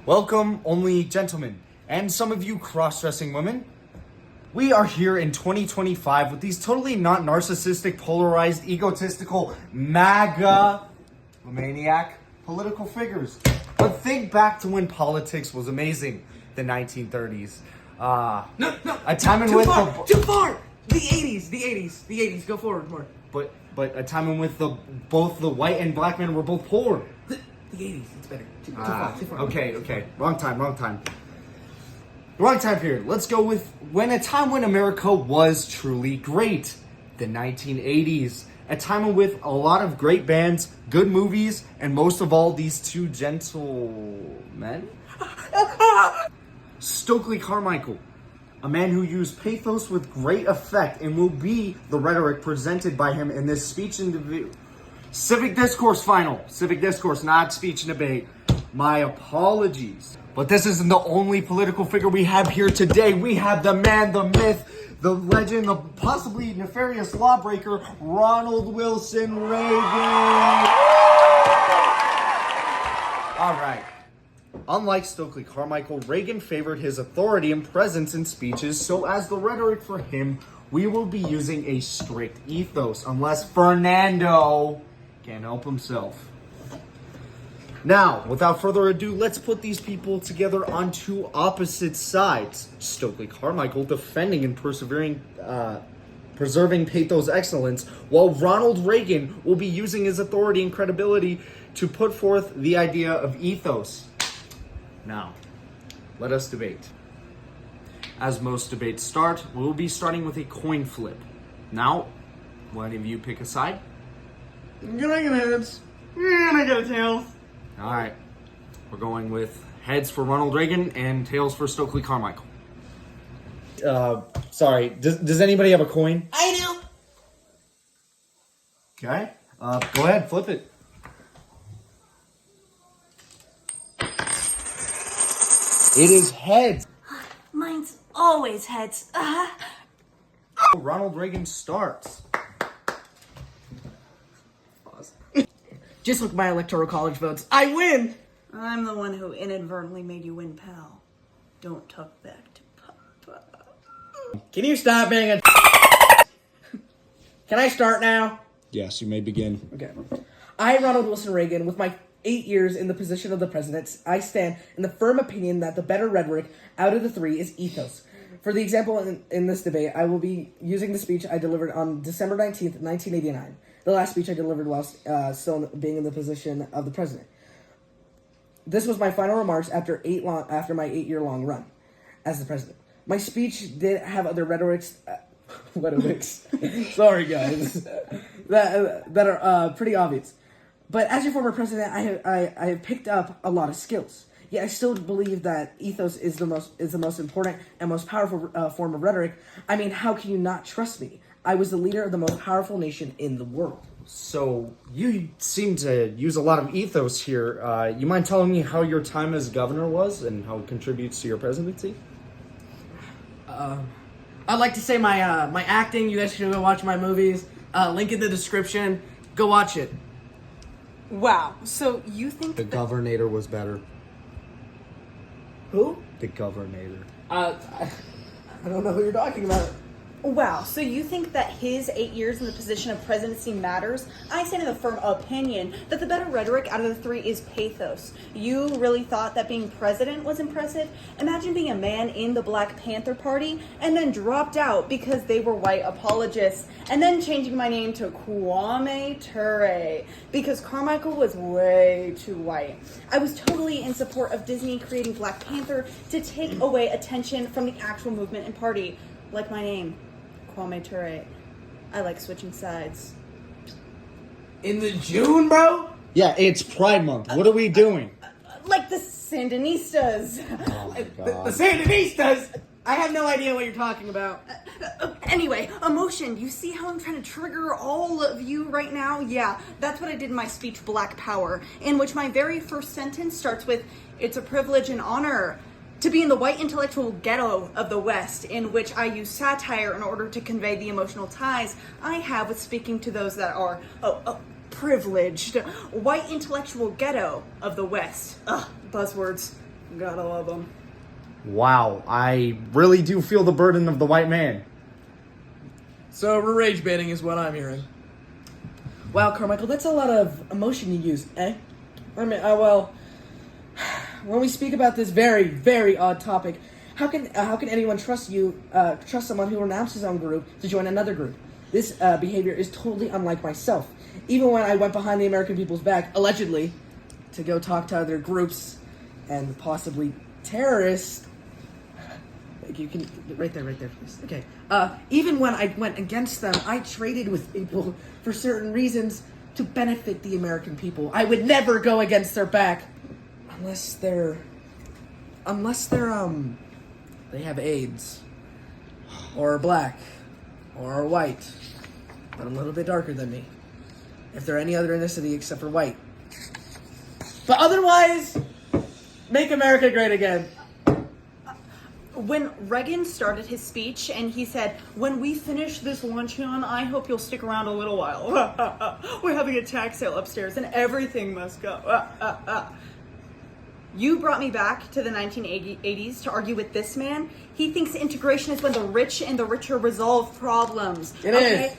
Welcome, only gentlemen, and some of you cross-dressing women. We are here in 2025 with these totally not narcissistic, polarized, egotistical, MAGA, maniac political figures. But think back to when politics was amazing, the 1930s. No, a time in too which far, too far. The 80s. Go forward more. But a time in which both the white and black men were both poor. The 80s. It's better. Too far. Okay. Wrong time. Wrong time period. Let's go with a time when America was truly great. The 1980s. A time with a lot of great bands, good movies, and most of all, these two gentlemen. Stokely Carmichael. A man who used pathos with great effect and will be the rhetoric presented by him in this speech and civic discourse final. Civic discourse, not speech and debate. My apologies. But this isn't the only political figure we have here today. We have the man, the myth, the legend, the possibly nefarious lawbreaker, Ronald Wilson Reagan. All right. Unlike Stokely Carmichael, Reagan favored his authority and presence in speeches, so as the rhetoric for him, we will be using a strict ethos, unless Fernando can't help himself. Now, without further ado, let's put these people together on two opposite sides. Stokely Carmichael defending and preserving pathos excellence, while Ronald Reagan will be using his authority and credibility to put forth the idea of ethos. Now, let us debate. As most debates start, we'll be starting with a coin flip. Now, will any of you pick a side? Can I get heads? Can I get a tails? All right. We're going with heads for Ronald Reagan and tails for Stokely Carmichael. Sorry. Does anybody have a coin? I do. Okay. Go ahead, flip it. It is heads. Mine's always heads. Ronald Reagan starts. Just look at my electoral college votes. I win. I'm the one who inadvertently made you win, pal. Don't talk back to Papa. Can you stop being a? Can I start now? Yes, you may begin. Okay. I, Ronald Wilson Reagan, with my 8 years in the position of the president, I stand in the firm opinion that the better rhetoric out of the three is ethos. For the example in this debate, I will be using the speech I delivered on December 19th, 1989. The last speech I delivered whilst still being in the position of the president. This was my final remarks after my 8-year-long run as the president. My speech did have other rhetorics, sorry guys, that are pretty obvious. But as your former president, I have picked up a lot of skills. Yet I still believe that ethos is the most important and most powerful form of rhetoric. I mean, how can you not trust me? I was the leader of the most powerful nation in the world. So, you seem to use a lot of ethos here. You mind telling me how your time as governor was and how it contributes to your presidency? I'd like to say my acting. You guys should go watch my movies. Link in the description. Go watch it. Wow. So you think The Governator was better. Who? The Governator. I don't know who you're talking about. Wow, so you think that his 8 years in the position of presidency matters? I stand in the firm opinion that the better rhetoric out of the three is pathos. You really thought that being president was impressive? Imagine being a man in the Black Panther Party and then dropped out because they were white apologists, and then changing my name to Kwame Ture because Carmichael was way too white. I was totally in support of Disney creating Black Panther to take away attention from the actual movement and party. Like my name. Kwame Ture. I like switching sides. In the June, bro? Yeah, it's Pride Month. What are we doing? Like the Sandinistas. Oh my The god. Sandinistas? I have no idea what you're talking about. Anyway, emotion. You see how I'm trying to trigger all of you right now? Yeah, that's what I did in my speech, Black Power, in which my very first sentence starts with, "It's a privilege and honor to be in the white intellectual ghetto of the West, in which I use satire in order to convey the emotional ties I have with speaking to those that are, privileged, white intellectual ghetto of the West. Ugh, buzzwords. Gotta love them. Wow, I really do feel the burden of the white man. So we're rage baiting is what I'm hearing. Wow, Carmichael, that's a lot of emotion you use, eh? I mean, well, when we speak about this very, very odd topic, how can anyone trust someone who renounces his own group to join another group? This behavior is totally unlike myself. Even when I went behind the American people's back, allegedly, to go talk to other groups and possibly terrorists. You can right there, please. Okay. Even when I went against them, I traded with people for certain reasons to benefit the American people. I would never go against their back unless they have AIDS or are black or are white, but a little bit darker than me. If they're any other ethnicity except for white. But otherwise, make America great again. When Reagan started his speech and he said, "When we finish this luncheon, I hope you'll stick around a little while. We're having a tax sale upstairs and everything must go." You brought me back to the 1980s to argue with this man. He thinks integration is when the rich and the richer resolve problems. It is.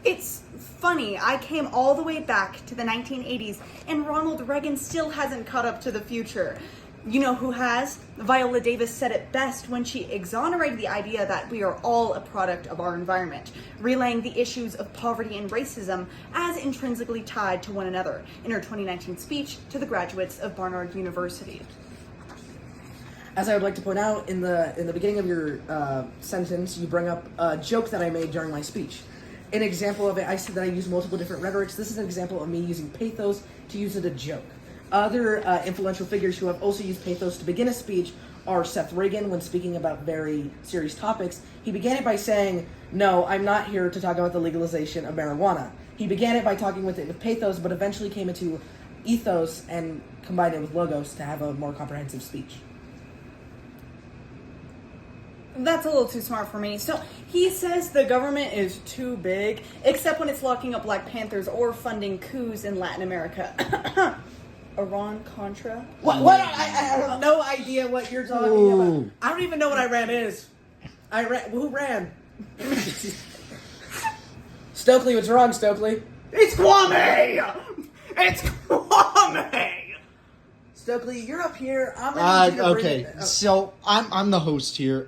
It's funny, I came all the way back to the 1980s and Ronald Reagan still hasn't caught up to the future. You know who has? Viola Davis said it best when she exonerated the idea that we are all a product of our environment, relaying the issues of poverty and racism as intrinsically tied to one another in her 2019 speech to the graduates of Barnard University. As I would like to point out, in the beginning of your sentence, you bring up a joke that I made during my speech. An example of it, I said that I use multiple different rhetorics. This is an example of me using pathos to use it a joke. Other influential figures who have also used pathos to begin a speech are Seth Rogen when speaking about very serious topics. He began it by saying, "No, I'm not here to talk about the legalization of marijuana." He began it by talking with pathos, but eventually came into ethos and combined it with logos to have a more comprehensive speech. That's a little too smart for me. So he says the government is too big, except when it's locking up Black Panthers or funding coups in Latin America. Iran-Contra? What? I have no idea what you're talking about. I don't even know what Iran is. Who ran? Stokely, what's wrong, Stokely? It's Kwame! It's Kwame! Stokely, you're up here. I'm gonna need you to bring okay, it- so I'm the host here.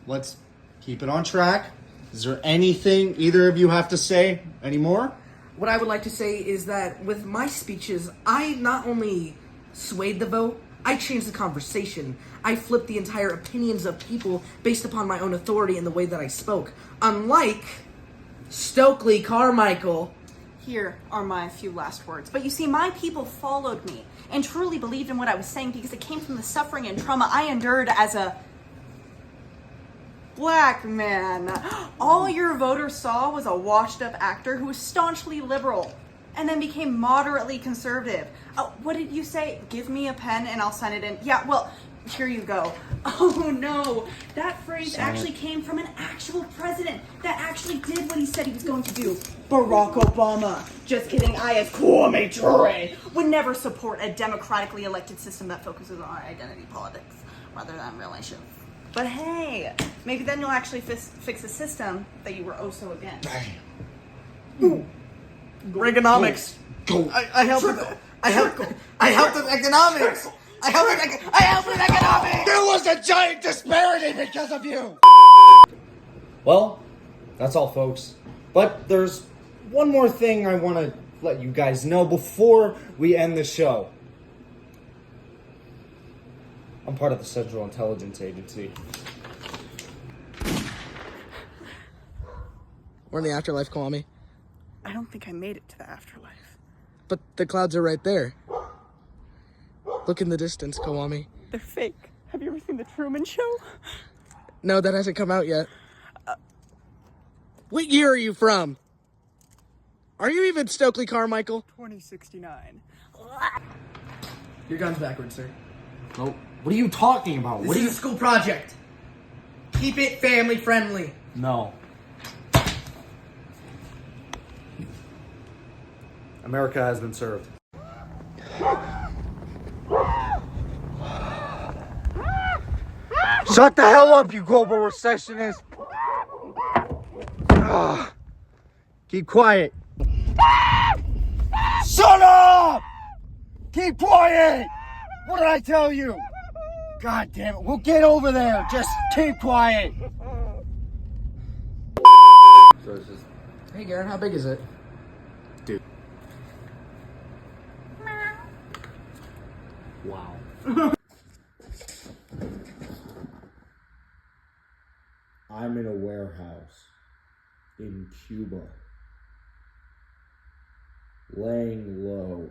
Let's keep it on track. Is there anything either of you have to say anymore? What I would like to say is that with my speeches, I not only swayed the vote, I changed the conversation. I flipped the entire opinions of people based upon my own authority and the way that I spoke. Unlike Stokely Carmichael. Here are my few last words. But you see, my people followed me and truly believed in what I was saying because it came from the suffering and trauma I endured as a Black man. All your voters saw was a washed-up actor who was staunchly liberal and then became moderately conservative. What did you say? Give me a pen and I'll sign it in. Yeah, well, here you go. Oh no, that phrase actually came from an actual president that actually did what he said he was going to do. Barack Obama. Just kidding, I as Kwame Ture would never support a democratically elected system that focuses on identity politics rather than relations. But hey, maybe then you'll actually fix a system that you were oh so against. Reaganomics. Go. I helped with economics. I helped with economics. There was a giant disparity because of you! Well, that's all, folks. But there's one more thing I want to let you guys know before we end the show. I'm part of the Central Intelligence Agency. We're in the afterlife, Kwame. I don't think I made it to the afterlife. But the clouds are right there. Look in the distance, Kwame. They're fake. Have you ever seen The Truman Show? No, that hasn't come out yet. What year are you from? Are you even Stokely Carmichael? 2069. Your gun's backwards, sir. No, what are you talking about? This is a school project. Keep it family friendly. No. America has been served. Shut the hell up, you global recessionist. Keep quiet. Shut up! Keep quiet! What did I tell you? God damn it. We'll get over there. Just keep quiet. So it's just... Hey, Garen, how big is it? Dude. Wow. I'm in a warehouse in Cuba, laying low.